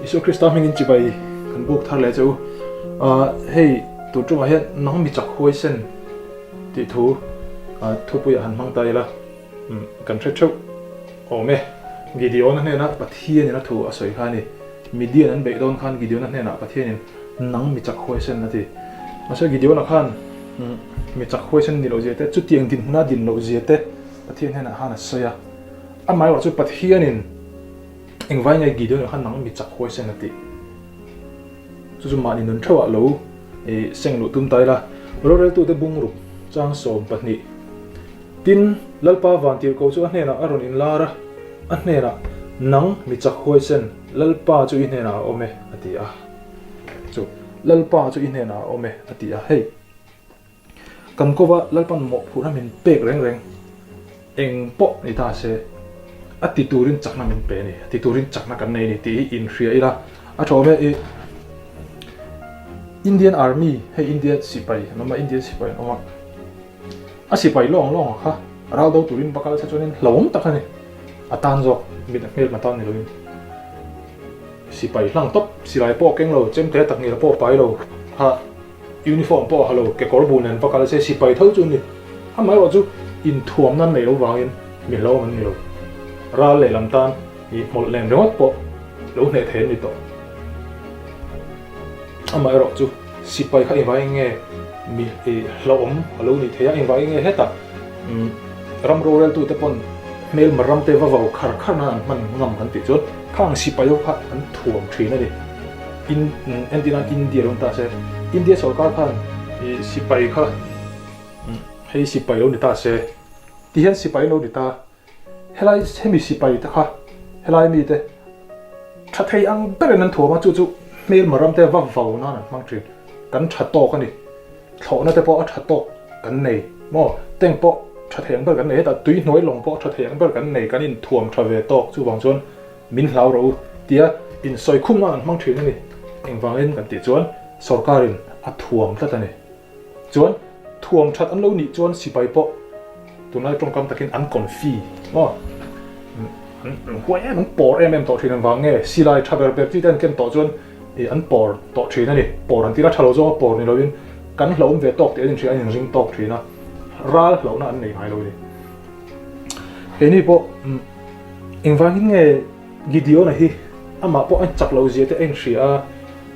Isu Krista mingin chibai kan buk thar le chu hei tu chu ma hian nang mi chak hoi sen ti thu thu pui han mang tai la kan thre thau ome Gideon ne na pathian na thu asoi khani Midian an be don khan Gideon ne na pathian nang mi chak hoi sen na ti asa Gideon khan mi chak hoi sen ni lo je te chu tiang din na din lo je te pathian ne na hana soya amai wa chu pathian in engwai ngai Gideon khan nang mi chak hoi sen na ti chu ma ni nun thawa lo e seng lu tum tai la ro re tu te bung ru chang som patni tin lalpa van tir ko chu a hne na aron in lara a hne na nang mi chak hoi sen lalpa chu in hne na ome ati a chu lalpa chu in hne na ome ati a hei kan ko wa lalpan mo phu na min pek reng reng eng po ni ta se ati turin chak na min pe ni ati turin chak na kan nei ni ti in hria ila a thome e Indian Army hay Indian sipai nama Indian sipai nama a sipai long long ha rau do turin bakal sa chunin lawm takani atan jok mit mel matan ni loin sipai lang top silai po keng lo chem te tak ni po pai lo ha uniform po halo ke kor bunen bakal se sipai thau chun ni ha mai wa chu in thuam nan nei lo wangin mi lo man ni lo ra le lam tan i mol lem rot po lo ne then ni to amai ro chu sipai kha invai nge mi lawm alo ni theya invai nge heta ram roral tu te pon mel maram te wa wau khar khar na man ngam kan ti chot khang sipai kha an thuam thina ni in endina India ron ta se India sarkar khan e sipai kha hei sipai lo ni ta se ti hian sipai lo ni ta helai semi sipai ta kha helai mi te tha thei ang beren an thuama chu chu mel maram te wa wau na mang trin kan that to kan ni thlo na te po a that to kan nei mo teng po that heng ber kan nei ta tui noi long po that heng ber kan nei kan in thuam tha ve to chu wang chon min hlau ro tia in soi khum na mang thin ni eng wang in kan ti chuan sarkarin a thuam ta ta ni chuan thuam that an lo ni chuan sipai po tunai trong kam takin an kon fi mo huai an por to thin wang nge silai thaber ber ti ten ken to chuan an por to thina ni por an tira thalo zo por ni loin kan hlom ve tok te in thia in ring tok thina ral hlo na an nei mai lo ni heni po engwang nge Gideon hi ama po an chak lo je te en thria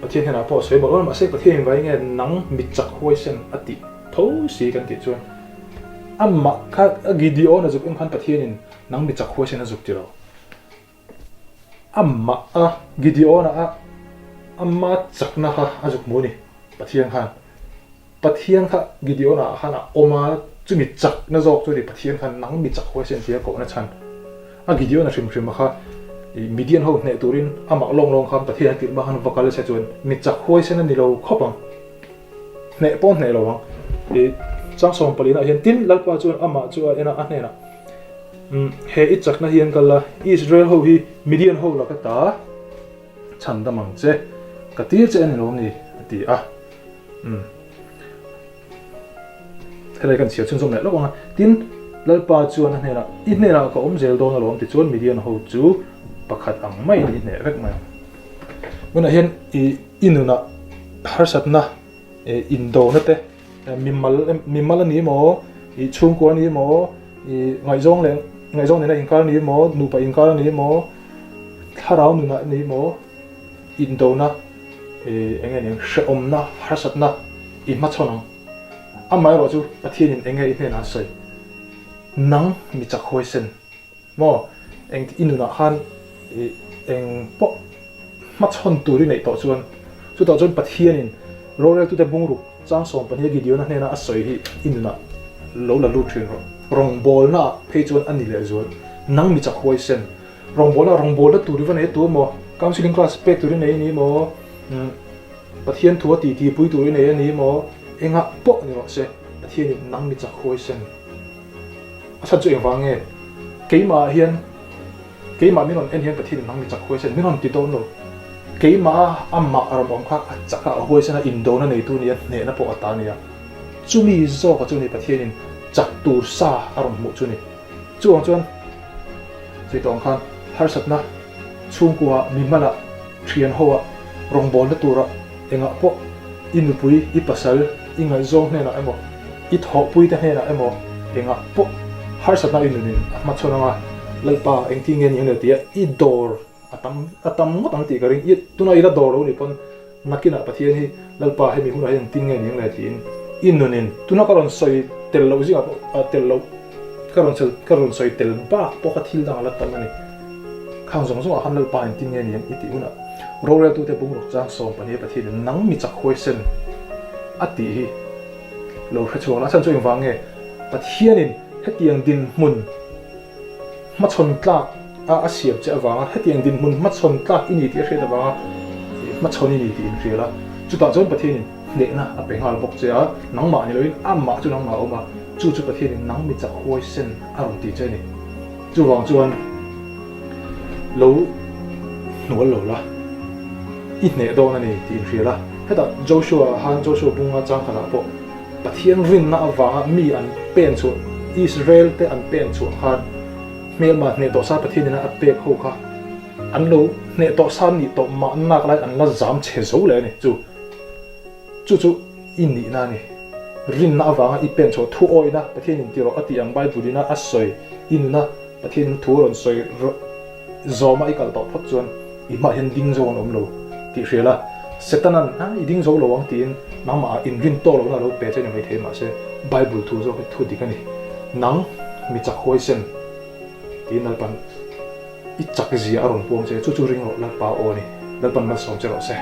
pathian hena po sei bo ma se pathian engwai nge nang mi chak hoi sen ati tho si kan ti chuan amma kha Gideon azuk in khan pathian in nang mi chak hoi sen azuk ti ro amma Gideon amma chakna kha azuk muni pathian kha Gideon khana oma chumi chak na jok chu ri pathian khan nang mi chak hoi sen tia ko na chan Gideon hrim hrim kha Midian ho ne turin ama long long kham pathian ti ba han vakal se chun mi chak hoi sen ni lo khopang ne pon ne lo wang e chang som palina hian tin lalpa chun ama chu ena a ne na he I chakna hian kala Israel ho hi Midian ho la ka ta chan da mang che ka tir che an lo ni ti a helai kan sia chun som le lo wang tin lalpa chuan a hna I hna ka zel don lo ti chuan Midian ho chu pakhat ang mai ni ne vek mai muna hian inuna harsatna indo na te mimal ni mo chung ko ni mo ngai jong ne na inkar ni mo nu pa inkar ni mo tharau nu na ni mo indo na enge ni sheom na harsatna I ma chonang amai ro chu pathian in enge I hna sai nang mi chak hoi sen mo eng inuna han eng po ma chon turi nei to chuan chu to chuan pathian in rorel tu te bungru chang som pan hi Gideon hne na asoi hi inuna lo la lu thin ro rong bol na phei chuan ani le zuan nang mi chak hoi sen rong bol la turi van he tu mo counseling class pe turi nei ni mo pathian thua ti pui turi nei ni mo enga po ni ro se pathian in nang mi chak hoi sen asa chu eng wange keima minon en hian pathian nang mi chak hoi sen minon ti ton lo keima amma aram kha chaka hoi sen indo na nei tu ni ne na po ata ni ya chumi zo ka chu ni pathian in chak tur sa aram mu chu ni chuan sei tong khan har satna chung kwa mi mala thian hoa rong bol na tura enga po in pui I pasal ingai zong ne na emo I tho pui te ne na emo enga po har satna inunin ma chonanga lalpa engti ngen yang tia I dor atam mo tang ti karing I tuna ila dor lo ni pon nakina pathian hi lalpa he mi huna yang tin ngen yang la tin inunin tuna karon soi tel lo zinga tel lo karon soi tel ba po ka thil dang la tam ani khang zong zong han lalpa en tin ngen yang iti una role tu te bung rok chang som pani pathian nang mi chak khoi sen ati hi lo khachwa la san choing wange pathianin hetiang din mun ma chon tlak a siam che awanga hetiang din mun ma chon tlak ini ti hre da wa ma chon ini ti in rela chuta chon pathianin le na a pengal bok che a nang ma ni loin amma chu nang ma oma chu pathianin nang mi chak khoi sen aron ti che ni chu wang chuan lo nual lo la I ne do na ni ti in rela heta Joshua bunga chang khala po pathian rin na awanga mi an pen chu Israel te an pen chu khan mel ma ne to sa pathian na apek ho kha an lo ne to san ni to ma nak lai an la zam che zo le ni chu in ni na ni rin na awanga I pen chu thu oi na pathian in ti ro ati ang bible na asoi in na pathian thu ron soi zoma I kal to phot chuan I ma hen ding zo om lo ti rela setanan I ding zo lo wang tin nang ma in rin to lo na lo pe che ni mai the ma se bible thu zo thu dikani nang mi chak khoi sen tin alpan I chak ji aron pom che chu ring ro la pa o ni dalpan ma som che ro se